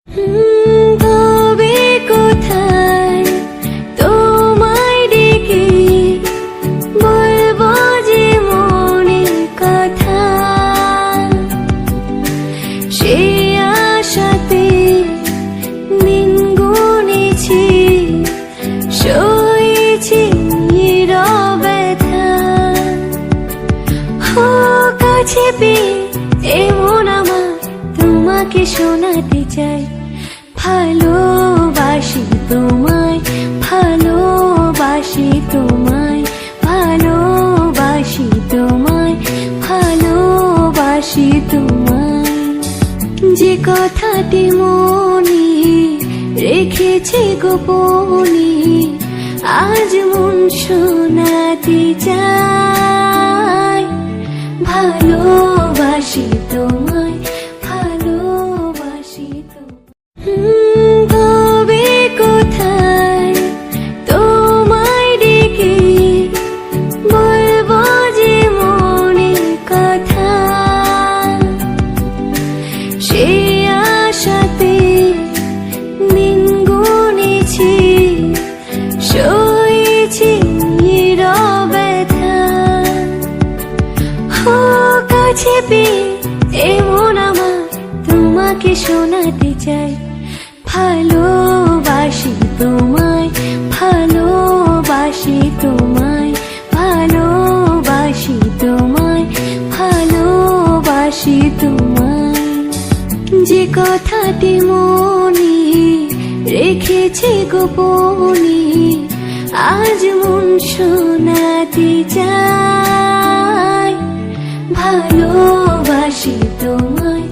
তবে কোথায় তোমায় ডেকে বলবো যে মনের কথা, সে আশাতে দিন গুনেছি, সয়েছি নীরব ব্যথা। ও কাছে পেয়ে এমন আমার তোমাকে শোনাতে চাই, ভালোবাসি তোমায়, ভালোবাসি তোমায়, ভালোবাসি তোমায়, ভালোবাসি তোমায়। যে কথাটি মনে রেখেছি গোপনে, আজ মন শোনাতে চাই, ভালোবাসি তোমায়, ভালোবাসি তোমায়। তবে কোথায় তোমায় ডেকে বলবো যে মনের কথা, সে আশাতে দিন গুনেছি, সয়েছি নীরব ব্যথা। ও কাছে পেয়ে এমন আমার তোমাকে শোনাতে চাই, ভালোবাসি তোমায়, ভালোবাসি তোমায়, ভালোবাসি তোমায়, ভালোবাসি তোমায়। যে কথাটি মনে রেখেছি গোপনে, আজ মন শোনাতে চাই, ভালোবাসি তোমায়,